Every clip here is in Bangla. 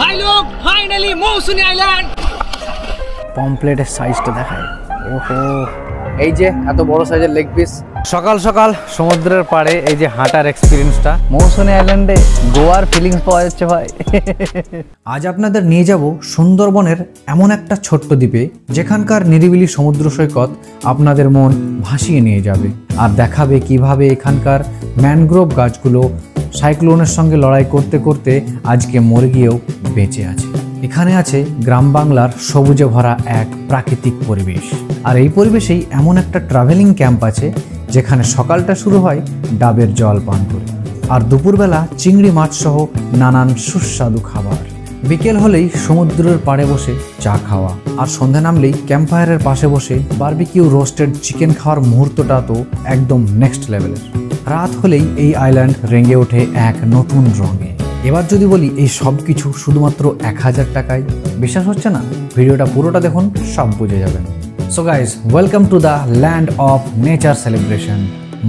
ভাই লোক ফাইনালি মৌসুমী আইল্যান্ড। পমপ্লেটের সাইজটা দেখায়, ওহো এই যে এত বড় সাইজের লেগ পিস। সকাল সকাল সমুদ্রের পাড়ে এই যে হাঁটার এক্সপিরিয়েন্সটা, মৌসুমী আইল্যান্ডে গোয়ার ফিলিংস পাওয়া যাচ্ছে ভাই। আজ আপনাদের নিয়ে যাব সুন্দরবনের এমন একটা ছোট্ট দ্বীপে যেখানকার নিরিবিলি সমুদ্র সৈকত আপনাদের মন ভাসিয়ে নিয়ে যাবে আর দেখাবে কিভাবে এখানকার ম্যানগ্রোভ গাছগুলো সাইক্লোনের সঙ্গে লড়াই করতে করতে আজকে মরে গিয়েও বেঁচে আছে। এখানে আছে গ্রাম বাংলার সবুজে ভরা এক প্রাকৃতিক পরিবেশ, আর এই পরিবেশেই এমন একটা ট্রাভেলিং ক্যাম্প আছে যেখানে সকালটা শুরু হয় ডাবের জল পান করে আর দুপুরবেলা চিংড়ি মাছ সহ নানান সুস্বাদু খাবার। বিকেল হলেই সমুদ্রের পাড়ে বসে চা খাওয়া, আর সন্ধ্যা নামলেই ক্যাম্পফায়ারের পাশে বসে বারবিকিউ রোস্টেড চিকেন খাওয়ার মুহূর্তটা তো একদম নেক্সট লেভেলের। রাত হলেই এই আইল্যান্ড রেঙে ওঠে এক নতুন রঙে। এবার যদি বলি এই সব কিছু শুধুমাত্র 1000 টাকায়, বিশ্বাস হচ্ছে না? ভিডিওটা পুরোটা দেখুন, সব বুঝে যাবেন। So guys, welcome to the land of nature celebration,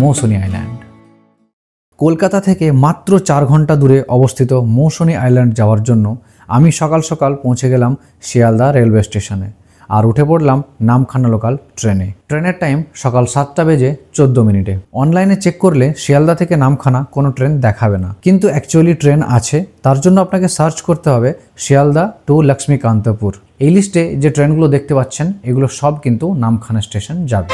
Mousuni island. Kolkata থেকে মাত্র 4 ঘন্টা দূরে অবস্থিত মৌসুমী আইল্যান্ড যাওয়ার জন্য আমি সকাল সকাল পৌঁছে গেলাম শিয়ালদা রেলওয়ে স্টেশনে আর উঠে পড়লাম নামখানা লোকাল ট্রেনে। ট্রেনের টাইম সকাল 7টা বেজে 14 মিনিটে। অনলাইনে চেক করলে শিয়ালদা থেকে নামখানা কোনো ট্রেন দেখাবে না, কিন্তু অ্যাকচুয়ালি ট্রেন আছে। তার জন্য আপনাকে সার্চ করতে হবে শিয়ালদা টু লক্ষ্মীকান্তপুর। এই লিস্টে যে ট্রেনগুলো দেখতে পাচ্ছেন এগুলো সব কিন্তু নামখানা স্টেশন যাবে।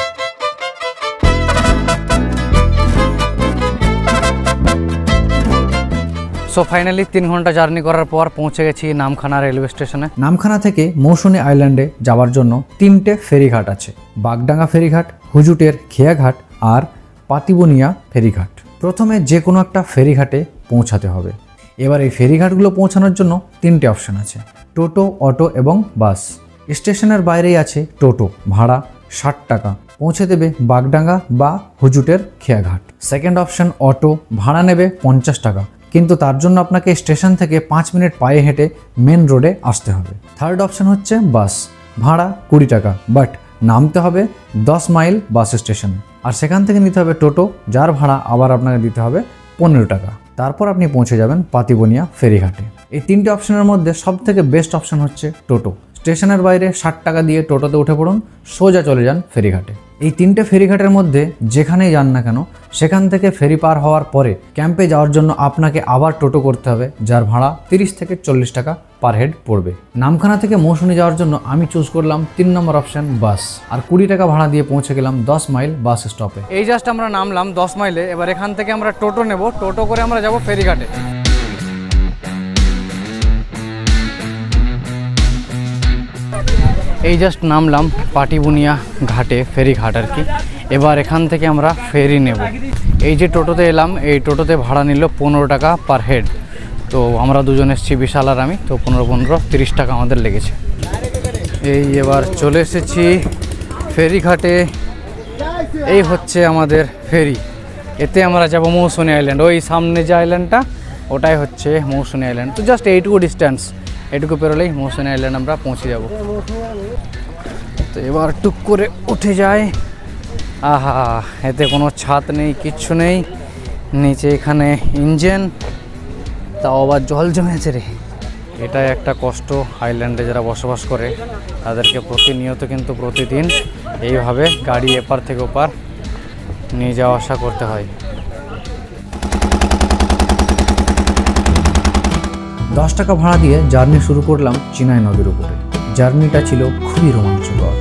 সো ফাইনালি 3 ঘন্টা জার্নি করার পর পৌঁছে গেছি নামখানা রেলওয়ে স্টেশনে। নামখানা থেকে মৌসুমী আইল্যান্ডে যাওয়ার জন্য 3টে ফেরিঘাট আছে, বাগডাঙ্গা ফেরিঘাট, হুজুটের খেয়াঘাট আর পাতিবনিয়া ফেরিঘাট। প্রথমে যে কোনো একটা ফেরিঘাটে পৌঁছাতে হবে। এবার এই ফেরিঘাটগুলো পৌঁছানোর জন্য 3টে অপশন আছে, টোটো, অটো এবং বাস। স্টেশনের বাইরেই আছে টোটো, ভাড়া 60 টাকা, পৌঁছে দেবে বাগডাঙ্গা বা হুজুটের খেয়াঘাট। সেকেন্ড অপশন অটো, ভাড়া নেবে 50 টাকা, কিন্তু তার জন্য আপনাকে স্টেশন থেকে 5 মিনিট পায়ে হেঁটে মেন রোডে আসতে হবে। থার্ড অপশন হচ্ছে বাস, ভাড়া 20 টাকা, বাট নামতে হবে 10 মাইল বাস স্টেশনে, আর সেখান থেকে নিতে হবে টোটো, যার ভাড়া আবার আপনাকে দিতে হবে 15 টাকা। তারপর আপনি পৌঁছে যাবেন পাতিবনিয়া ফেরিঘাটে। এই 3টে অপশনের মধ্যে সব থেকে বেস্ট অপশন হচ্ছে টোটো। স্টেশনের বাইরে 60 টাকা দিয়ে টোটোতে উঠে পড়ুন, সোজা চলে যান ফেরিঘাটে। এই 3টে ফেরিঘাটের মধ্যে যেখানেই যান না কেন সেখান থেকে ফেরি পার হওয়ার পরে ক্যাম্পে যাওয়ার জন্য আপনাকে আবার টোটো করতে হবে, যার ভাড়া 30 থেকে 40 টাকা পার হেড পড়বে। নামখানা থেকে মৌসুমী যাওয়ার জন্য আমি চুজ করলাম 3 নম্বর অপশন বাস, আর 20 টাকা ভাড়া দিয়ে পৌঁছে গেলাম 10 মাইল বাস স্টপে। এই জাস্ট আমরা নামলাম 10 মাইলে। এবার এখান থেকে আমরা টোটো নেব, টোটো করে আমরা যাব ফেরিঘাটে। এই জাস্ট নামলাম পাটিবুনিয়া ঘাটে, ফেরিঘাট আর কি। এবার এখান থেকে আমরা ফেরি নেব। এই যে টোটোতে এলাম, এই টোটোতে ভাড়া নিল 15 টাকা পার হেড। তো আমরা দুজন এসেছি, বিশাল আর আমি, তো 15 30 টাকা আমাদের লেগেছে। এই এবার চলে এসেছি ফেরিঘাটে। এই হচ্ছে আমাদের ফেরি, এতে আমরা যাব মৌসুমী আইল্যান্ড। ওই সামনে যে আইল্যান্ডটা ওটাই হচ্ছে মৌসুমী আইল্যান্ড। তো জাস্ট এইটুকু ডিস্টেন্স, এটুকু পেরোলেই মৌসুমী আইল্যান্ড আমরা পৌঁছে যাব। তো এবার টুক করে উঠে যায়। আহা, এতে কোনো ছাদ নেই, কিচ্ছু নেই, নিচে এখানে ইঞ্জিন, তাও আবার জল জমেছে রে। এটাই একটা কষ্ট, আইল্যান্ডে যারা বসবাস করে তাদেরকে প্রতিনিয়ত কিন্তু প্রতিদিন এইভাবে গাড়ি এপার থেকে ওপার নিয়ে যাওয়া আসা করতে হয়। 10 টাকা ভাড়া দিয়ে জার্নি শুরু করলাম চিনাই নদীর উপরে। জার্নিটা ছিল খুবই রোমাঞ্চকর।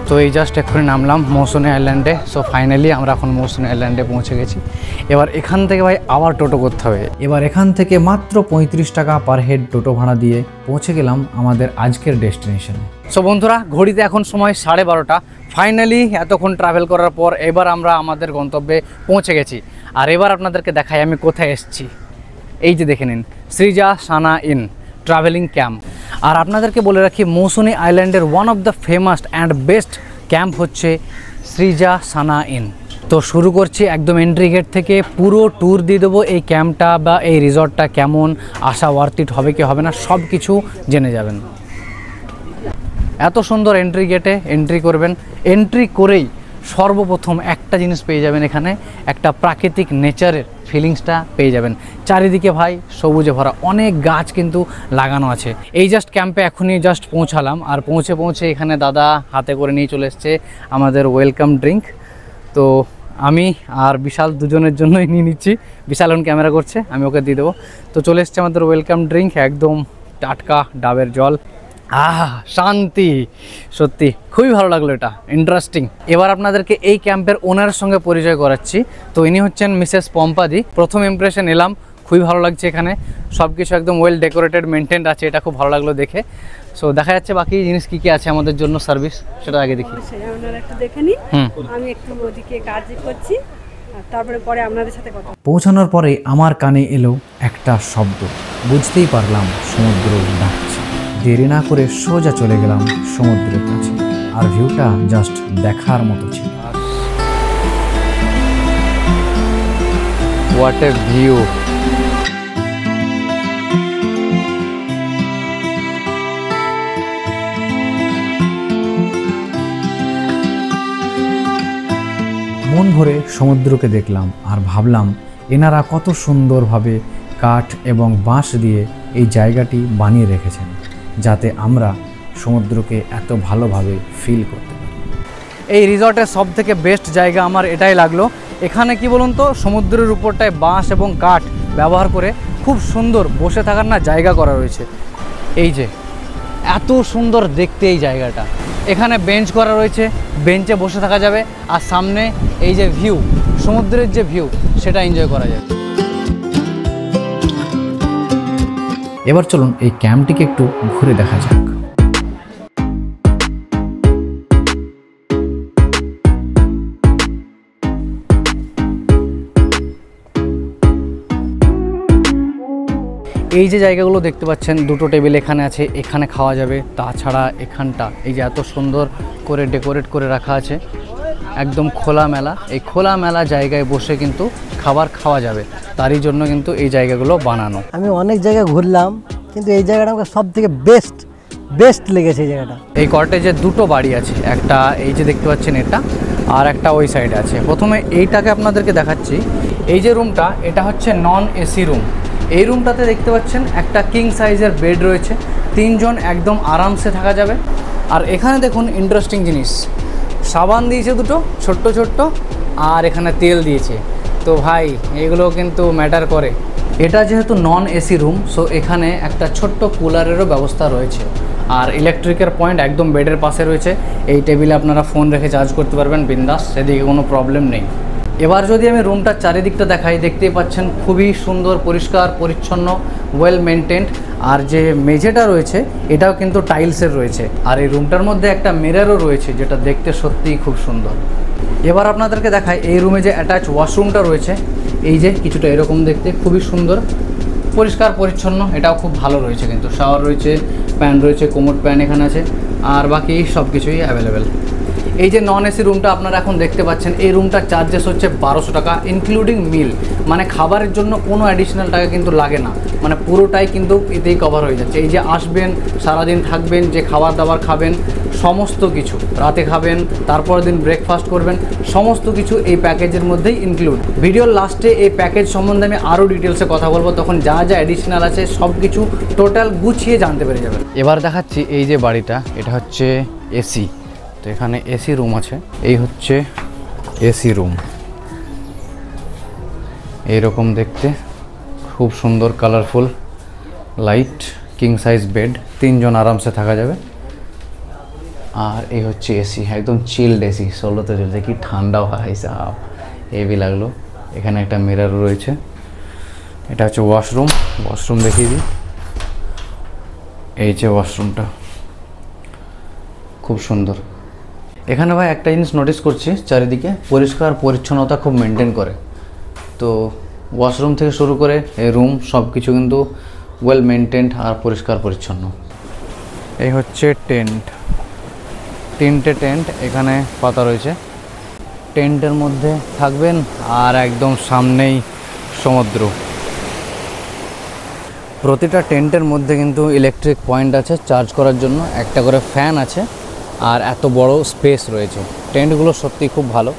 তো এই জাস্ট এক্ষুনি নামলাম মৌসুমী আইল্যান্ডে। সো ফাইনালি আমরা এখন মৌসুমী আইল্যান্ডে পৌঁছে গেছি। এবার এখান থেকে ভাই আবার টোটো করতে হবে। এবার এখান থেকে মাত্র 35 টাকা পার হেড টোটো ভাড়া দিয়ে পৌঁছে গেলাম আমাদের আজকের ডেস্টিনেশনে। সো বন্ধুরা, ঘড়িতে এখন সময় 12:30। ফাইনালি এতক্ষণ ট্রাভেল করার পর এবার আমরা আমাদের গন্তব্যে পৌঁছে গেছি। আর এবার আপনাদেরকে দেখাই আমি কোথায় এসেছি। এই যে দেখে নিন, Srija Sana in travelling camp. আর আপনাদেরকে বলে রাখি, মৌসুমী আইল্যান্ডের one of the famous and best camp হচ্ছে সৃজা সানা ইন। তো শুরু করছি একদম এন্ট্রি গেট থেকে, পুরো ট্যুর দিয়ে দেবো এই ক্যাম্পটা বা এই রিসর্টটা কেমন, আসা ওয়ার্থ ইট হবে কি হবে না সব কিছু জেনে যাবেন। এত সুন্দর এন্ট্রি গেটে এন্ট্রি করবেন, এন্ট্রি করেই সর্বপ্রথম একটা জিনিস পেয়ে যাবেন, এখানে একটা প্রাকৃতিক নেচারের ফিলিংসটা পেয়ে যাবেন। চারিদিকে ভাই সবুজে ভরা, অনেক গাছ কিন্তু লাগানো আছে। এই জাস্ট ক্যাম্পে এখনই জাস্ট পৌঁছালাম, আর পৌঁছে এখানে দাদা হাতে করে নিয়ে চলে এসছে আমাদের ওয়েলকাম ড্রিঙ্ক। তো আমি আর বিশাল দুজনের জন্যই নিয়ে নিচ্ছি, বিশাল এখন ক্যামেরা করছে, আমি ওকে দিয়ে দেবো। তো চলে এসছে আমাদের ওয়েলকাম ড্রিঙ্ক, একদম টাটকা ডাবের জল। শান্তি, সত্যি খুবই ভালো লাগলো, এটা ইন্টারেস্টিং। এবার আপনাদেরকে এই ক্যাম্পের ওনারের সঙ্গে পরিচয় করাচ্ছি। তো ইনি হচ্ছেন মিসেস পম্পাদি। প্রথম ইমপ্রেশন এলাম, খুবই ভালো লাগছে, এখানে সব কিছু একদম ওয়েল ডেকোরেটেড মেনটেন্ড আছে, এটা খুব ভালো লাগলো দেখে। সো দেখা যাচ্ছে বাকি জিনিস কি কি আছে আমাদের জন্য সার্ভিস, সেটা আগে দেখি। আমি একটু ওদিকে কাজ করছি, তারপরে পরে আপনাদের সাথে কথা। পৌঁছানোর পরে আমার কানে এলো একটা শব্দ, বুঝতেই পারলাম সমুদ্র ডাকছে। দেরি না করে সোজা চলে গেলাম সমুদ্রের কাছে, আর ভিউটা জাস্ট দেখার মতো ছিল। What a view! মন ভরে সমুদ্রকে দেখলাম আর ভাবলাম এনারা কত সুন্দরভাবে কাঠ এবং বাঁশ দিয়ে এই জায়গাটি বানিয়ে রেখেছেন, যাতে আমরা সমুদ্রকে এত ভালোভাবে ফিল করতে পারি। এই রিসর্টের সব থেকে বেস্ট জায়গা আমার এটাই লাগলো। এখানে কি বলুন তো, সমুদ্রের উপরটায় বাঁশ এবং কাঠ ব্যবহার করে খুব সুন্দর বসে থাকার না জায়গা করা রয়েছে। এই যে এত সুন্দর দেখতে এই জায়গাটা, এখানে বেঞ্চ করা রয়েছে, বেঞ্চে বসে থাকা যাবে, আর সামনে এই যে ভিউ, সমুদ্রের যে ভিউ, সেটা এনজয় করা যাবে। এবার চলুন এই ক্যাম্পটিকে একটু ঘুরে দেখা যাক। এই যে জায়গাগুলো দেখতে পাচ্ছেন, দুটো টেবিল এখানে আছে, এখানে খাওয়া যাবে। তাছাড়া এখানটা এই যে এত সুন্দর করে ডেকোরেট করে রাখা আছে, একদম খোলামেলা। এই খোলামেলা জায়গায় বসে কিন্তু খাবার খাওয়া যাবে, তারই জন্য কিন্তু এই জায়গাগুলো বানানো। আমি অনেক জায়গায় ঘুরলাম, কিন্তু এই জায়গাটা আমাকে সব থেকে বেস্ট লেগেছে। এই জায়গাটা, এই কটেজে দুটো বাড়ি আছে, একটা এই যে দেখতে পাচ্ছেন এটা, আর একটা ওই সাইডে আছে। প্রথমে এইটাকে আপনাদেরকে দেখাচ্ছি। এই যে রুমটা, এটা হচ্ছে নন এসি রুম। এই রুমটাতে দেখতে পাচ্ছেন একটা কিং সাইজের বেড রয়েছে, 3 জন একদম আরামসে থাকা যাবে। আর এখানে দেখুন ইন্টারেস্টিং জিনিস, সাবান দিয়েছে দুটো ছোট্ট, আর এখানে তেল দিয়েছে। তো ভাই এগুলো কিন্তু ম্যাটার করে। এটা যেহেতু নন এসি রুম, সো এখানে একটা ছোট্ট কুলারেরও ব্যবস্থা রয়েছে, আর ইলেকট্রিকের পয়েন্ট একদম বেডের পাশে রয়েছে। এই টেবিলে আপনারা ফোন রেখে চার্জ করতে পারবেন বিন্দাস, সেদিকে কোনো প্রবলেম নেই। এবার যদি আমি রুমটার চারিদিকটা দেখাই, দেখতেই পাচ্ছেন খুবই সুন্দর, পরিষ্কার পরিচ্ছন্ন, ওয়েল মেনটেন্ড। আর যে মেঝেটা রয়েছে এটাও কিন্তু টাইলসের রয়েছে, আর এই রুমটার মধ্যে একটা মিররও রয়েছে, যেটা দেখতে সত্যিই খুব সুন্দর। এবার আপনাদেরকে দেখাই এই রুমে যে অ্যাটাচ ওয়াশরুমটা রয়েছে, এই যে কিছুটা এরকম দেখতে, খুবই সুন্দর, পরিষ্কার পরিচ্ছন্ন, এটাও খুব ভালো রয়েছে। কিন্তু শাওয়ার রয়েছে, প্যান রয়েছে, কোমোড প্যান এখানে আছে, আর বাকি সব কিছুই অ্যাভেলেবেল। এই যে নন এসি রুমটা আপনারা এখন দেখতে পাচ্ছেন, এই রুমটার চার্জেস হচ্ছে 1200 টাকা, ইনক্লুডিং মিল। মানে খাবারের জন্য কোনো অ্যাডিশনাল টাকা কিন্তু লাগে না, মানে পুরোটাই কিন্তু এতেই কভার হয়ে যাচ্ছে। এই যে আসবেন, সারাদিন থাকবেন, যে খাবার দাবার খাবেন, সমস্ত কিছু, রাতে খাবেন, তারপরের দিন ব্রেকফাস্ট করবেন, সমস্ত কিছু এই প্যাকেজের মধ্যেই ইনক্লুড। ভিডিওর লাস্টে এই প্যাকেজ সম্বন্ধে আমি আরও ডিটেলসে কথা বলবো, তখন যা যা অ্যাডিশনাল আছে সব কিছু টোটাল গুছিয়ে জানতে পেরে যাবেন। এবার দেখাচ্ছি এই যে বাড়িটা, এটা হচ্ছে এসি। তো এখানে এসি রুম আছে, এই হচ্ছে এসি রুম, এইরকম দেখতে, খুব সুন্দর colourful light, king size bed, 3 জন আরামসে থাকা যাবে। আর এই হচ্ছে এসি, একদম চিল্ড এসি, 16তে চলছে, কি ঠান্ডাও হয় সাহ, হেভি লাগলো। এখানে একটা মিরর রয়েছে, এটা হচ্ছে ওয়াশরুম দেখিয়ে দিই। এই যে ওয়াশরুমটা খুব সুন্দর। এখানে ভাই একটা জিনিস নোটিস করছি, চারিদিকে পরিষ্কার পরিচ্ছন্নতা খুব মেনটেন করে। তো ওয়াশরুম থেকে শুরু করে এই রুম সব কিছু কিন্তু ওয়েল মেনটেন্ড আর পরিষ্কার পরিচ্ছন্ন। এই হচ্ছে টেন্ট, তিনটে টেন্ট এখানে পাতা রয়েছে। টেন্টের মধ্যে থাকবেন আর একদম সামনেই সমুদ্র। প্রতিটা টেন্টের মধ্যে কিন্তু ইলেকট্রিক পয়েন্ট আছে চার্জ করার জন্য, একটা করে ফ্যান আছে আর এত বড় স্পেস রয়েছে। টেন্টগুলো সত্যি খুব ভালো।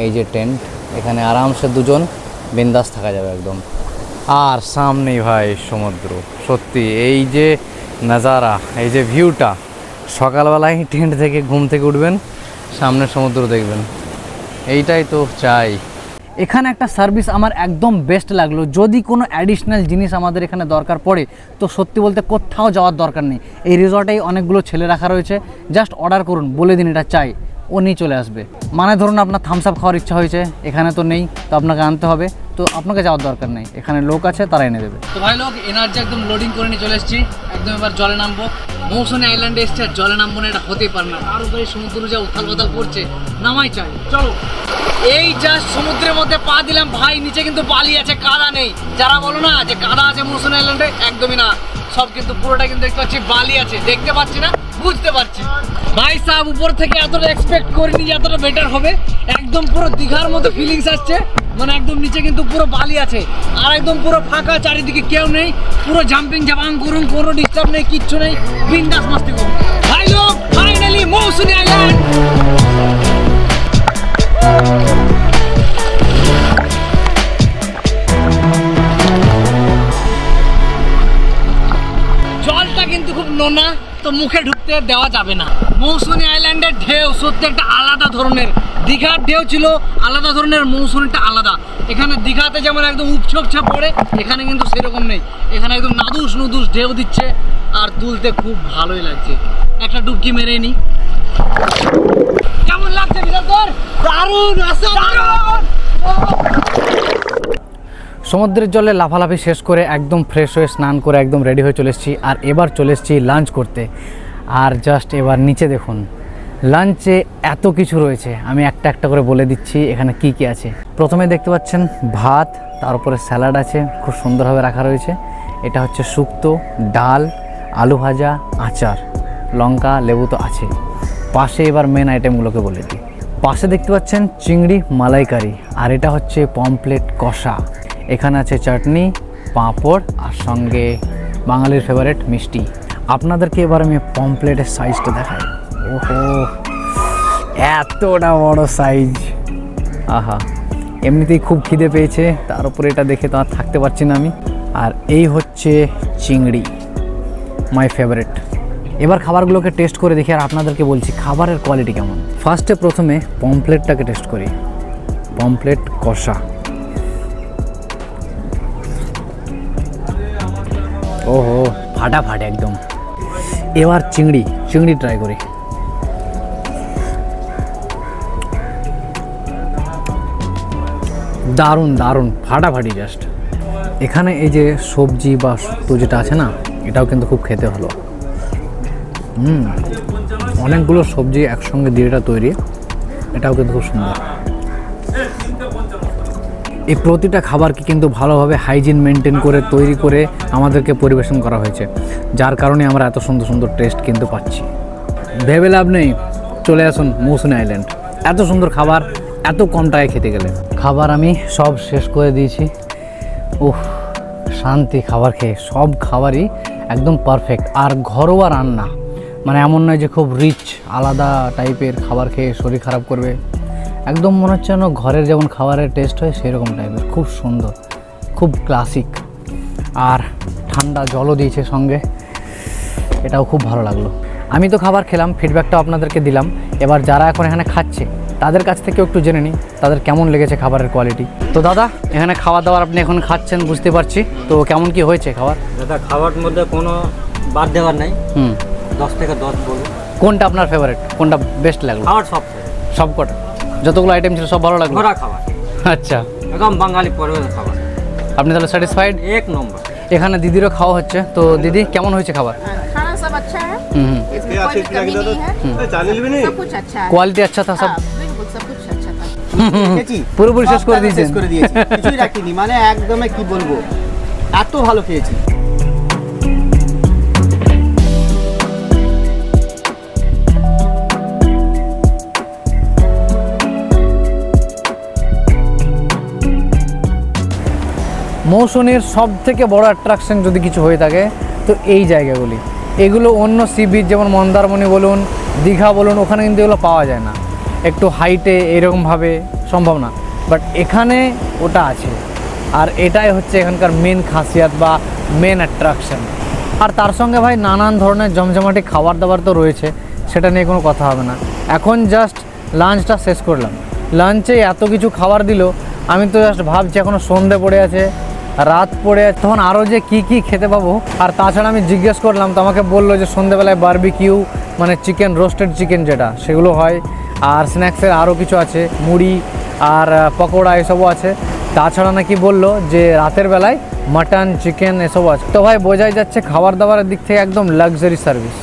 এই যে টেন্ট, এখানে আরামসে দুজন বিন্দাস থাকা যাবে একদম। আর সামনেই ভাই সমুদ্র। সত্যি এই যে নাজারা, এই যে ভিউটা, সকালবেলায় টেন্ট থেকে ঘুম থেকে উঠবেন, সামনে সমুদ্র দেখবেন, এইটাই তো চাই। এখানে একটা সার্ভিস আমার একদম বেস্ট লাগলো। যদি কোনো অ্যাডিশনাল জিনিস আমাদের এখানে দরকার পড়ে তো সত্যি বলতে কোথাও যাওয়ার দরকার নেই। এই রিসর্টেই অনেকগুলো ছেলে রাখা রয়েছে, জাস্ট অর্ডার করুন, বলে দিন এটা চাই, ও নিয়ে চলে আসবে। মানে ধরুন আপনার থামস আপ খাওয়ার ইচ্ছা হয়েছে, এখানে তো নেই, তো আপনাকে আনতে হবে, তো আপনাকে যাওয়ার দরকার নেই, এখানে লোক আছে, তারা এনে দেবে। তো ভাই লোক এনার্জি একদম লোডিং করে নিয়ে চলে এসেছি, একদম এবার জলে নামবো। মৌসুমী আইল্যান্ডে এসছে আর জলে নামবো না, এটা হতেই পারে না। তার উপরে সমুদ্র যা উথাল পাতাল করছে, নামাই চাই। চলো, এই জাস্ট সমুদ্রের মধ্যে পা দিলাম ভাই, নিচে কিন্তু বালি আছে, কাদা নেই। যারা বলো না যে কাদা আছে মৌসুমী আইল্যান্ডে, একদমই না, সব কিন্তু পুরোটা কিন্তু দেখতে পাচ্ছি বালি আছে। দেখতে পাচ্ছি না, বুঝতে পারছি ভাই সাহেব, উপর থেকে এতটা এক্সপেক্ট করিনি যে এতটা বেটার হবে। একদম পুরো দীঘার মতো ফিলিংস আসছে, মানে একদম নিচে কিন্তু পুরো বালি আছে আর একদম পুরো ফাঁকা, চারিদিকে কেউ নেই, পুরো জাম্পিং জাপাং করুন, কোনো ডিস্টার্ব নেই, কিচ্ছু নেই, বিন্দাস মাস্তি করুন। ভাই লোক ফাইনালি মৌসুমী আইল্যান্ড। জলটা কিন্তু খুব নোনা, তো মুখে ঢুকতে দেওয়া যাবে না। মৌসুমী আইল্যান্ডের ঢেউ সত্যি একটা আলাদা ধরনের। দীঘার ঢেউ ছিল আলাদা ধরনের, মৌসুমীটা আলাদা। এখানে দীঘাতে যেমন একদম উপছা পড়ে, এখানে কিন্তু সেরকম নেই। এখানে একদম নাদুস নুদুস ঢেউ দিচ্ছে আর তুলতে খুব ভালোই লাগছে। একটা ডুবকি মেরে নি, কেমন লাগছে বিরাট? দারুণ, দারুণ। সমুদ্রের জলে লাফালাফি শেষ করে একদম ফ্রেশ হয়ে স্নান করে একদম রেডি হয়ে চলে এসেছি। আর এবার চলে এসেছি লাঞ্চ করতে। আর জাস্ট এবার নিচে দেখুন, লাঞ্চে এত কিছু রয়েছে, আমি একটা একটা করে বলে দিচ্ছি এখানে কি কি আছে। প্রথমে দেখতে পাচ্ছেন ভাত, তার উপরে স্যালাড আছে, খুব সুন্দরভাবে রাখা রয়েছে। এটা হচ্ছে শুক্তো, ডাল, আলু ভাজা, আচার, লঙ্কা, লেবু তো আছে। পাশে এবার মেন আইটেমগুলোকে বলে দিই। পাশে দেখতে পাচ্ছেন চিংড়ি মালাইকারি, আর এটা হচ্ছে পমপ্লেট কষা। এখানে আছে চাটনি, পাঁপড় আর সঙ্গে বাঙালির ফেভারিট মিষ্টি। আপনাদেরকে এবার আমি পমপ্লেটের সাইজটা দেখাই। ওহো, এতটা বড় সাইজ! আহা, এমনিতেই খুব খিদে পেয়েছে, তার উপরে এটা দেখে তো আর থাকতে পারছি না আমি। আর এই হচ্ছে চিংড়ি, মাই ফেভারিট। এবার খাবারগুলোকে টেস্ট করে দেখি আর আপনাদেরকে বলছি খাবারের কোয়ালিটি কেমন। প্রথমে পমপ্লেটটাকে টেস্ট করি। পমপ্লেট কষা, ওহো ফাটাফাটি একদম। এবার চিংড়ি ট্রাই করি। দারুণ দারুণ, ফাটাফাটি জাস্ট। এখানে এই যে সবজি বা শুক্তো যেটা আছে না, এটাও কিন্তু খুব খেতে ভালো। অনেকগুলো সবজি একসঙ্গে দিয়ে এটা তৈরি, এটাও কিন্তু খুব সুন্দর। এই প্রতিটা খাবারকে কিন্তু ভালোভাবে হাইজিন মেনটেন করে তৈরি করে আমাদেরকে পরিবেশন করা হয়েছে, যার কারণে আমরা এত সুন্দর সুন্দর টেস্ট কিন্তু পাচ্ছি। ভেবে লাভ নেই, চলে আসুন মৌসুমী আইল্যান্ড। এত সুন্দর খাবার এত কম টাকায় খেতে গেলে। খাবার আমি সব শেষ করে দিয়েছি। উফ, শান্তি খাবার খেয়ে। সব খাবারই একদম পারফেক্ট আর ঘরোয়া রান্না, মানে এমন নয় যে খুব রিচ আলাদা টাইপের খাবার খেয়ে শরীর খারাপ করবে। একদম মনে হচ্ছে যেন ঘরের যেমন খাবারের টেস্ট হয় সেরকম টাইপের, খুব সুন্দর, খুব ক্লাসিক। আর ঠান্ডা জলও দিয়েছে সঙ্গে, এটাও খুব ভালো লাগলো। আমি তো খাবার খেলাম, ফিডব্যাকটাও আপনাদেরকে দিলাম। এবার যারা এখন এখানে খাচ্ছে তাদের কাছ থেকেও একটু জেনে নিই তাদের কেমন লেগেছে খাবারের কোয়ালিটি। তো দাদা, এখানে খাবার দাবার আপনি এখন খাচ্ছেন বুঝতে পারছি, তো কেমন কি হয়েছে খাবার? দাদা, খাবারের মধ্যে কোনো বাদ দেওয়ার নাই। 10 থেকে 10 বলবো। কোনটা আপনার ফেভারিট, কোনটা বেস্ট লাগলো? খাবার সব কটা, যতগুলো আইটেম ছিল সব ভালো লাগলো? ঘোরা খাবার, আচ্ছা, একদম বাঙালি পরিবারের খাবার। আপনি তাহলে স্যাটিসফাইড? এক নম্বর। এখানে দিদিরও খাওয়া হচ্ছে, তো দিদি কেমন হয়েছে খাবার? खाना सब अच्छा है, इसमें कोई भी कमी नहीं है, सब कुछ अच्छा है। কোয়ালিটি আচ্ছা था सब? बिल्कुल सब कुछ अच्छा था। খেয়েছি, পুরোপুরি শেষ করে দিয়েছেন? শেষ করে দিয়েছি, কিছুই রাখিনি, মানে একদমই কি বলবো, এত ভালো খেয়েছি। মৌসুমীর সব থেকে বড় অ্যাট্রাকশন যদি কিছু হয়ে থাকে তো এই জায়গাগুলি। এগুলো অন্য সি বিচ যেমন মন্দারমণি বলুন, দীঘা বলুন, ওখানে কিন্তু এগুলো পাওয়া যায় না, একটু হাইটে এরকমভাবে সম্ভব না, বাট এখানে ওটা আছে। আর এটাই হচ্ছে এখানকার মেন খাসিয়াত বা মেন অ্যাট্রাকশন। আর তার সঙ্গে ভাই নানান ধরনের জমজমাটি খাবার দাবার তো রয়েছে, সেটা নিয়ে কোনো কথা হবে না। এখন জাস্ট লাঞ্চটা শেষ করলাম, লাঞ্চে এত কিছু খাবার দিল, আমি তো জাস্ট ভাবছি এখনও সন্ধে পড়ে আছে, রাত পড়ে আছে, তখন আরও যে কি খেতে পাবো। আর তাছাড়া আমি জিজ্ঞেস করলাম তো আমাকে বললো যে সন্ধেবেলায় বারবিকিউ মানে চিকেন, রোস্টেড চিকেন যেটা, সেগুলো হয়। আর স্ন্যাক্সের আরও কিছু আছে, মুড়ি আর পকোড়া এসবও আছে। তাছাড়া নাকি বললো যে রাতের বেলায় মাটন, চিকেন এসবও আছে। তো ভাই বোঝাই যাচ্ছে খাবার দাবারের দিক থেকে একদম লাক্সারি সার্ভিস।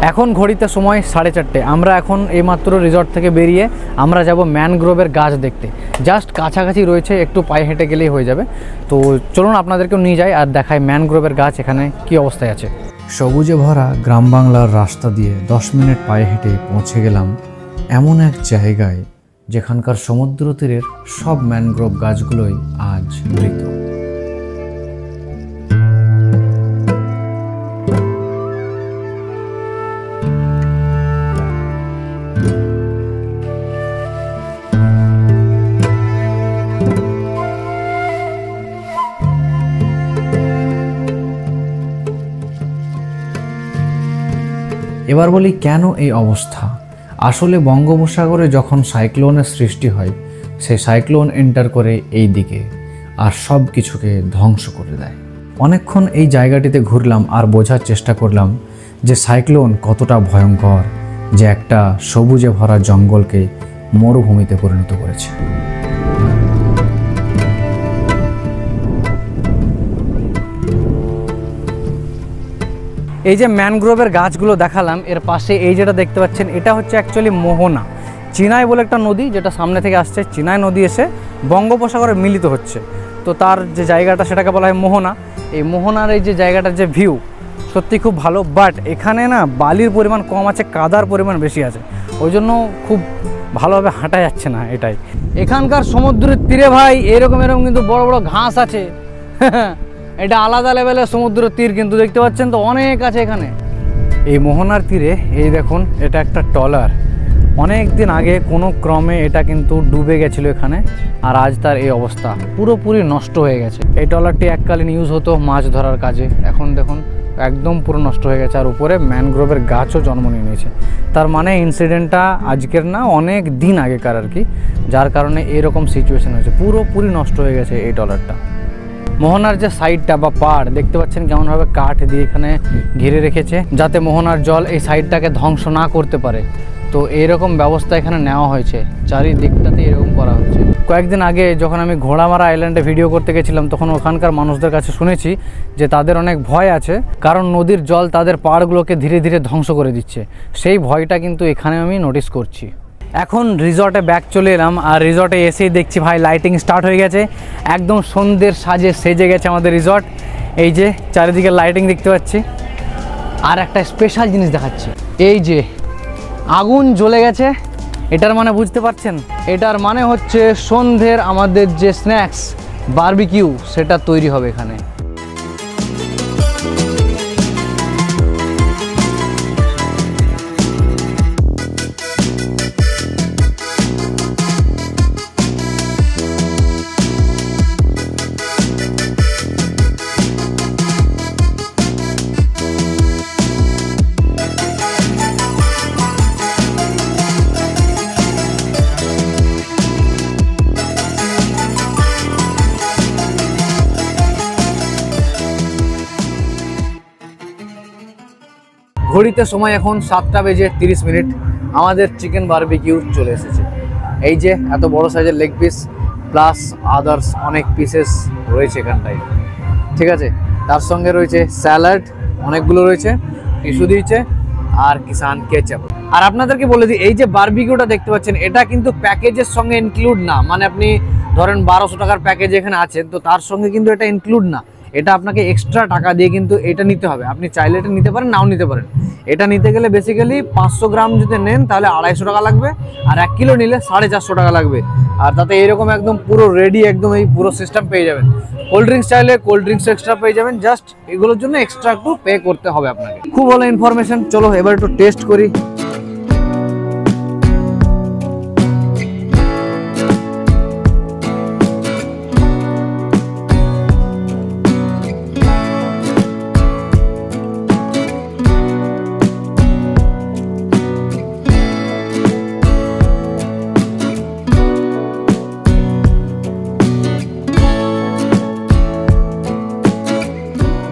এখন ঘড়িতে সময় 4:30। আমরা এখন এইমাত্র রিসর্ট থেকে বেরিয়ে আমরা যাব ম্যানগ্রোভের গাছ দেখতে। জাস্ট কাছাকাছি রয়েছে, একটু পায়ে হেঁটে গেলেই হয়ে যাবে। তো চলুন আপনাদেরকেও নিয়ে যাই আর দেখাই ম্যানগ্রোভের গাছ এখানে কী অবস্থায় আছে। সবুজে ভরা গ্রাম বাংলার রাস্তা দিয়ে 10 মিনিট পায়ে হেঁটে পৌঁছে গেলাম এমন এক জায়গায় যেখানকার সমুদ্র তীরের সব ম্যানগ্রোভ গাছগুলোই আজ মৃত। এবার বলি কেন এই অবস্থা। আসলে বঙ্গোপসাগরে যখন সাইক্লোনের সৃষ্টি হয়, সেই সাইক্লোন এন্টার করে এই দিকে আর সব কিছুকে ধ্বংস করে দেয়। অনেকক্ষণ এই জায়গাটিতে ঘুরলাম আর বোঝার চেষ্টা করলাম যে সাইক্লোন কতটা ভয়ঙ্কর, যে একটা সবুজে ভরা জঙ্গলকে মরুভূমিতে পরিণত করেছে। এই যে ম্যানগ্রোভের গাছগুলো দেখালাম, এর পাশে এই যেটা দেখতে পাচ্ছেন, এটা হচ্ছে অ্যাকচুয়ালি মোহনা। চিনাই বলে একটা নদী যেটা সামনে থেকে আসছে, চিনাই নদী এসে বঙ্গোপসাগরে মিলিত হচ্ছে, তো তার যে জায়গাটা সেটাকে বলা হয় মোহনা। এই মোহনার এই যে জায়গাটার যে ভিউ সত্যি খুব ভালো, বাট এখানে না বালির পরিমাণ কম আছে, কাদার পরিমাণ বেশি আছে, ওই জন্য খুব ভালোভাবে হাঁটা যাচ্ছে না। এটাই এখানকার সমুদ্রের তীরে ভাই এরকম কিন্তু বড় বড় ঘাস আছে। এটা আলাদা লেভেলের সমুদ্র তীর, কিন্তু দেখতে পাচ্ছেন তো অনেক আছে এখানে। এই মোহনার তীরে এই দেখুন, এটা একটা ট্রলার। অনেক দিন আগে কোনো ক্রমে এটা কিন্তু ডুবে গেছিলো এখানে, আর আজ তার এই অবস্থা, পুরোপুরি নষ্ট হয়ে গেছে। এই ট্রলারটি এককালীন ইউজ হতো মাছ ধরার কাজে, এখন দেখুন একদম পুরো নষ্ট হয়ে গেছে। আর উপরে ম্যানগ্রোভের গাছও জন্ম নিয়ে নিয়েছে। তার মানে ইনসিডেন্টটা আজকের না, অনেক দিন আগেকার আর কি, যার কারণে এরকম সিচুয়েশন হয়েছে, পুরোপুরি নষ্ট হয়ে গেছে এই ট্রলারটা। মোহনার যে সাইডটা বা পাড় দেখতে পাচ্ছেন কেমনভাবে কাঠ দিয়ে এখানে ঘিরে রেখেছে, যাতে মোহনার জল এই সাইডটাকে ধ্বংস না করতে পারে। তো এইরকম ব্যবস্থা এখানে নেওয়া হয়েছে, চারিদিকটাতে এরকম করা হচ্ছে। কয়েকদিন আগে যখন আমি ঘোড়ামারা আইল্যান্ডে ভিডিও করতে গেছিলাম, তখন ওখানকার মানুষদের কাছে শুনেছি যে তাদের অনেক ভয় আছে, কারণ নদীর জল তাদের পাড়গুলোকে ধীরে ধীরে ধ্বংস করে দিচ্ছে। সেই ভয়টা কিন্তু এখানে আমি নোটিস করছি। এখন রিসর্টে ব্যাক চলে এলাম, আর রিসর্টে এসেই দেখছি ভাই লাইটিং স্টার্ট হয়ে গেছে, একদম সন্ধ্যের সাজে সেজে গেছে আমাদের রিসর্ট। এই যে চারিদিকে লাইটিং দেখতে পাচ্ছি। আর একটা স্পেশাল জিনিস দেখাচ্ছি, এই যে আগুন জ্বলে গেছে, এটার মানে বুঝতে পারছেন, এটার মানে হচ্ছে সন্ধ্যের আমাদের যে স্ন্যাক্স বারবিকিউ সেটা তৈরি হবে এখানে। ঘড়িতে সময় এখন 7:30। আমাদের চিকেন বারবিকিউ চলে এসেছে। এই যে এত বড় সাইজের লেগ পিস প্লাস আদার্স অনেক পিসেস রয়েছে এখানটায়, ঠিক আছে। তার সঙ্গে রয়েছে স্যালাড, অনেকগুলো রয়েছে, টিস্যু দিয়েছে আর কিষান কেচাপ। আর আপনাদেরকে বলে দিই, এই যে বারবিকিউটা দেখতে পাচ্ছেন, এটা কিন্তু প্যাকেজের সঙ্গে ইনক্লুড না। মানে আপনি ধরেন 1200 টাকার প্যাকেজ এখানে আছেন, তো তার সঙ্গে কিন্তু এটা ইনক্লুড না। এটা আপনাকে এক্সট্রা টাকা দিয়ে কিন্তু এটা নিতে হবে। আপনি চাইলে এটা নিতে পারেন, নাও নিতে পারেন। এটা নিতে গেলে বেসিক্যালি 500 গ্রাম যদি নেন তাহলে 250 টাকা লাগবে, আর 1 কিলো নিলে 450 টাকা লাগবে। আর তাতে এরকম একদম পুরো রেডি একদম এই পুরো সিস্টেম পেয়ে যাবেন। কোল্ড ড্রিঙ্কস চাইলে কোল্ড ড্রিঙ্কস এক্সট্রা পেয়ে যাবেন, জাস্ট এগুলোর জন্য এক্সট্রা একটু পে করতে হবে আপনাকে। খুব ভালো ইনফরমেশন। চলো এবার একটু টেস্ট করি।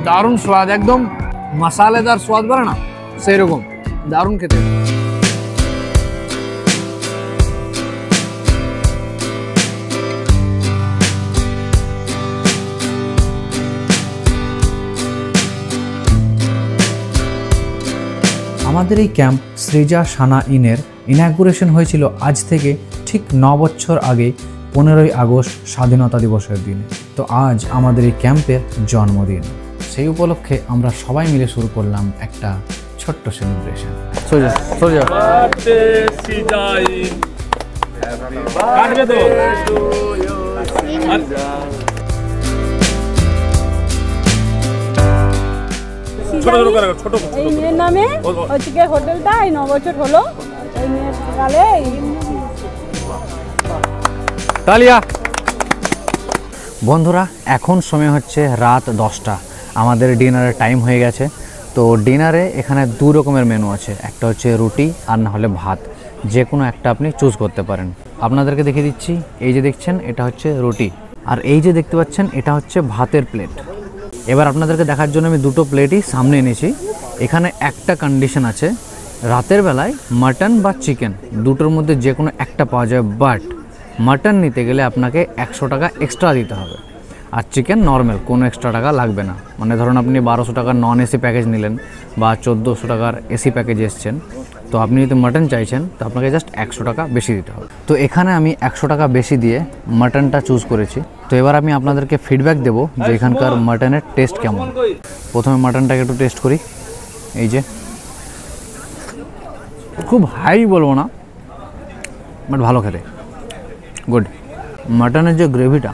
দারুণ স্বাদ, একদম মশালেদার স্বাদ বলে না সেই রকম, দারুণ খেতে। আমাদের এই ক্যাম্প সৃজা সানা ইনের ইনাগুরেশন হয়েছিল আজ থেকে ঠিক 9 বছর আগে 15ই আগস্ট স্বাধীনতা দিবসের দিনে। তো আজ আমাদের এই ক্যাম্পের জন্মদিন, সেই উপলক্ষে আমরা সবাই মিলে শুরু করলাম একটা ছোট্ট সেলিব্রেশন। এই মেয়ের নামে হচ্ছে কি হোটেলটা এই 9 বছর হলো। এই মেয়ের সকালে তালিয়া। বন্ধুরা এখন সময় হচ্ছে রাত 10টা, আমাদের ডিনারের টাইম হয়ে গেছে। তো ডিনারে এখানে 2 রকমের মেনু আছে, একটা হচ্ছে রুটি আর না হলে ভাত, যে কোনো একটা আপনি চুজ করতে পারেন। আপনাদেরকে দেখিয়ে দিচ্ছি, এই যে দেখছেন এটা হচ্ছে রুটি, আর এই যে দেখতে পাচ্ছেন এটা হচ্ছে ভাতের প্লেট। এবার আপনাদেরকে দেখার জন্য আমি 2টো প্লেটই সামনে এনেছি। এখানে একটা কন্ডিশন আছে, রাতের বেলায় মাটন বা চিকেন দুটোর মধ্যে যে কোনো একটা পাওয়া যায়, বাট মাটন নিতে গেলে আপনাকে 100 টাকা এক্সট্রা দিতে হবে, আর চিকেন নর্মাল কোনো এক্সট্রা টাকা লাগবে না। মানে ধরুন আপনি 1200 টাকার নন এসি প্যাকেজ নিলেন বা 1400 টাকার এসি প্যাকেজ এসছেন, তো আপনি যদি মাটন চাইছেন তো আপনাকে জাস্ট 100 টাকা বেশি দিতে হবে। তো এখানে আমি 100 টাকা বেশি দিয়ে মাটনটা চুজ করেছি। তো এবার আমি আপনাদেরকে ফিডব্যাক দেবো যে এখানকার মাটনের টেস্ট কেমন। প্রথমে মাটনটাকে একটু টেস্ট করি। এই যে খুব হাই বলবো না, বাট ভালো খেতে, গুড। মাটনের যে গ্রেভিটা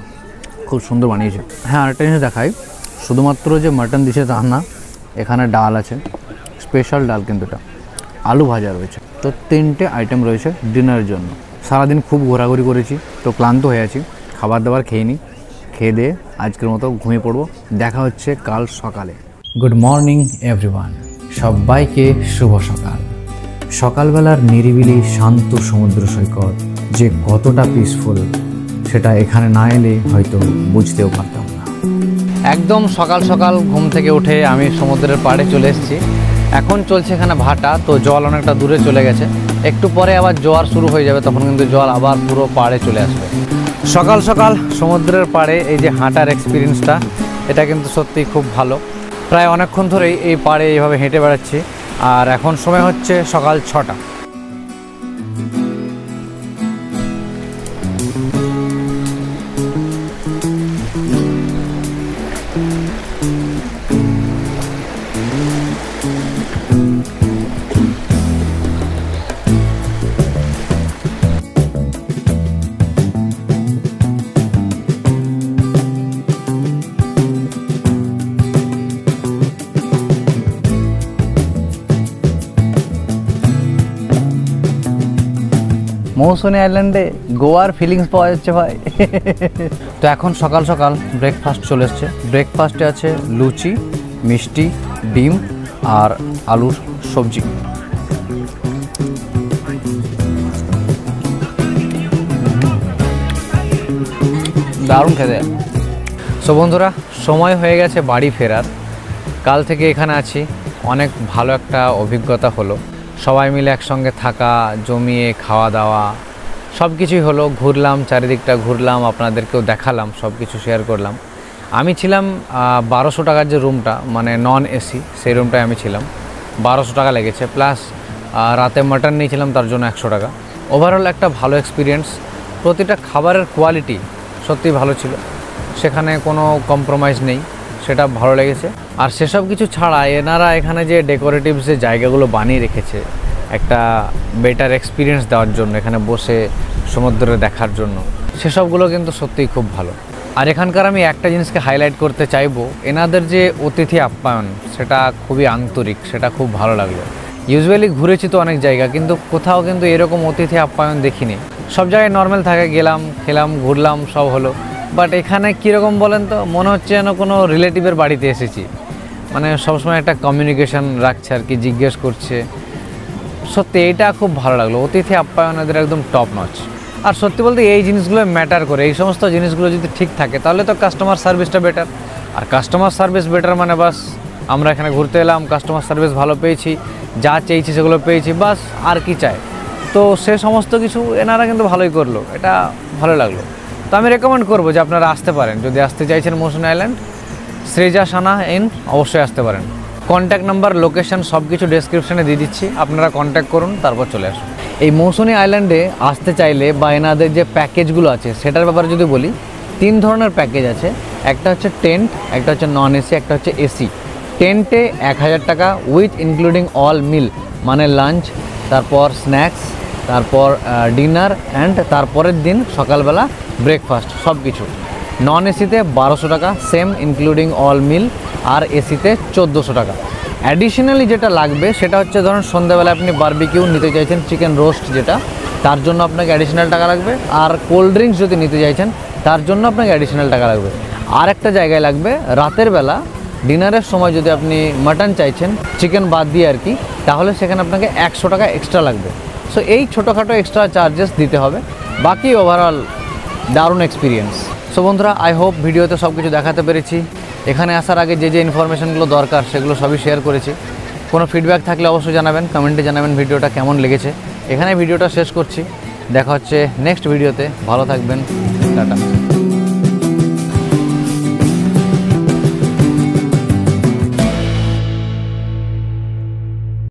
খুব সুন্দর বানিয়েছে। হ্যাঁ, আরেকটা জিনিস দেখাই, শুধুমাত্র যে মাটন দিছে তা না, এখানে ডাল আছে, স্পেশাল ডাল, কিন্তু এটা আলু ভাজা রয়েছে। তো 3টে আইটেম রয়েছে ডিনারের জন্য। সারাদিন খুব ঘোরাঘুরি করেছি, তো ক্লান্ত হয়ে আছি, খাবার দাবার খেয়ে নিই, খেয়ে দিয়ে আজকের মতো ঘুমিয়ে পড়বো। দেখা হচ্ছে কাল সকালে। গুড মর্নিং এভরিওয়ান, সবাইকে শুভ সকাল। সকালবেলার নিরিবিলি শান্ত সমুদ্র সৈকত যে কতটা পিসফুল সেটা এখানে না এলে হয়তো বুঝতেও পারতাম না। একদম সকাল সকাল ঘুম থেকে উঠে আমি সমুদ্রের পাড়ে চলে এসেছি। এখন চলছে এখানে ভাটা, তো জল অনেকটা দূরে চলে গেছে, একটু পরে আবার জোয়ার শুরু হয়ে যাবে, তখন কিন্তু জল আবার পুরো পাড়ে চলে আসবে। সকাল সকাল সমুদ্রের পাড়ে এই যে হাঁটার এক্সপিরিয়েন্সটা, এটা কিন্তু সত্যিই খুব ভালো। প্রায় অনেকক্ষণ ধরেই এই পাড়ে এইভাবে হেঁটে বেড়াচ্ছি, আর এখন সময় হচ্ছে সকাল 6টা। মৌসুনি আইল্যান্ডে গোয়ার ফিলিংস পাওয়া যাচ্ছে ভাই। তো এখন সকাল সকাল ব্রেকফাস্ট চলে এসছে। ব্রেকফাস্টে আছে লুচি, মিষ্টি, ডিম আর আলুর সবজি। দারুণ খেতে। সো বন্ধুরা, সময় হয়ে গেছে বাড়ি ফেরার। কাল থেকে এখানে আছি, অনেক ভালো একটা অভিজ্ঞতা হলো। সবাই মিলে একসঙ্গে থাকা, জমিয়ে খাওয়া দাওয়া সব কিছুই হলো। ঘুরলাম, চারিদিকটা ঘুরলাম, আপনাদেরকেও দেখালাম, সব কিছু শেয়ার করলাম। আমি ছিলাম 1200 টাকার যে রুমটা, মানে নন এসি, সেই রুমটায় আমি ছিলাম। 1200 টাকা লেগেছে, প্লাস রাতে মাটন নিয়েছিলাম, তার জন্য 100 টাকা। ওভারঅল একটা ভালো এক্সপিরিয়েন্স। প্রতিটা খাবারের কোয়ালিটি সত্যিই ভালো ছিল, সেখানে কোনো কম্প্রোমাইজ নেই, সেটা ভালো লেগেছে। আর সেসব কিছু ছাড়া এনারা এখানে যে ডেকোরেটিভ যে জায়গাগুলো বানিয়ে রেখেছে একটা বেটার এক্সপিরিয়েন্স দেওয়ার জন্য, এখানে বসে সমুদ্রে দেখার জন্য, সেসবগুলো কিন্তু সত্যিই খুব ভালো। আর এখানকার আমি একটা জিনিসকে হাইলাইট করতে চাইবো, এনাদের যে অতিথি আপ্যায়ন সেটা খুবই আন্তরিক, সেটা খুব ভালো লাগলো। ইউজুয়ালি ঘুরেছি তো অনেক জায়গা, কিন্তু কোথাও কিন্তু এরকম অতিথি আপ্যায়ন দেখিনি। সব জায়গায় নর্মাল থাকে, গেলাম খেলাম ঘুরলাম সব হলো, বাট এখানে কীরকম বলেন তো, মনে হচ্ছে যেন কোনো রিলেটিভের বাড়িতে এসেছি। মানে সবসময় একটা কমিউনিকেশন রাখছে আর কি, জিজ্ঞেস করছে। সত্যি এইটা খুব ভালো লাগলো, অতিথি আপ্যায়ন এদের একদম টপ নচ। আর সত্যি বলতে এই জিনিসগুলো ম্যাটার করে, এই সমস্ত জিনিসগুলো যদি ঠিক থাকে তাহলে তো কাস্টমার সার্ভিসটা বেটার। আর কাস্টমার সার্ভিস বেটার মানে বাস আমরা এখানে ঘুরতে এলাম, কাস্টমার সার্ভিস ভালো পেয়েছি, যা চেয়েছি সেগুলো পেয়েছি, বাস আর কি চাই। তো সে সমস্ত কিছু এনারা কিন্তু ভালোই করলো, এটা ভালো লাগলো। তো আমি রেকমেন্ড করবো যে আপনারা আসতে পারেন, যদি আসতে চাইছেন মৌসুনী আইল্যান্ড, শ্রীজা সানা ইন অবশ্যই আসতে পারেন। কন্ট্যাক্ট নাম্বার, লোকেশন সব কিছু ডেসক্রিপশানে দিয়ে দিচ্ছি, আপনারা কন্ট্যাক্ট করুন, তারপর চলে আসুন। এই মৌসুনী আইল্যান্ডে আসতে চাইলে বা এনাদের যে প্যাকেজগুলো আছে সেটার ব্যাপারে যদি বলি, 3 ধরনের প্যাকেজ আছে। একটা হচ্ছে টেন্ট, একটা হচ্ছে নন এসি, একটা হচ্ছে এসি। টেন্টে 1000 টাকা উইথ ইনক্লুডিং অল মিল, মানে লাঞ্চ, তারপর স্ন্যাক্স, তারপর ডিনার অ্যান্ড তারপরের দিন সকালবেলা ব্রেকফাস্ট সব কিছু। নন এসিতে 1200 টাকা সেম ইনক্লুডিং অল মিল, আর এসিতে 1400 টাকা। অ্যাডিশনালি যেটা লাগবে সেটা হচ্ছে ধরুন সন্ধ্যাবেলা আপনি বারবিকিউ নিতে চাইছেন, চিকেন রোস্ট যেটা, তার জন্য আপনাকে অ্যাডিশনাল টাকা লাগবে। আর কোল্ড ড্রিঙ্কস যদি নিতে চাইছেন তার জন্য আপনাকে অ্যাডিশনাল টাকা লাগবে। আর একটা জায়গায় লাগবে, রাতের বেলা ডিনারের সময় যদি আপনি মাটন চাইছেন, চিকেন বাদ দিয়ে আর কি, তাহলে সেখানে আপনাকে 100 টাকা এক্সট্রা লাগবে। সো এই ছোটোখাটো এক্সট্রা চার্জেস দিতে হবে, বাকি ওভারঅল দারুণ এক্সপিরিয়েন্স। সো বন্ধুরা, আই হোপ ভিডিওতে সব কিছু দেখাতে পেরেছি। এখানে আসার আগে যে যে ইনফরমেশনগুলো দরকার সেগুলো সবই শেয়ার করেছি। কোনো ফিডব্যাক থাকলে অবশ্যই জানাবেন, কমেন্টে জানাবেন ভিডিওটা কেমন লেগেছে। এখানে ভিডিওটা শেষ করছি, দেখা হচ্ছে নেক্সট ভিডিওতে। ভালো থাকবেন, টাটা।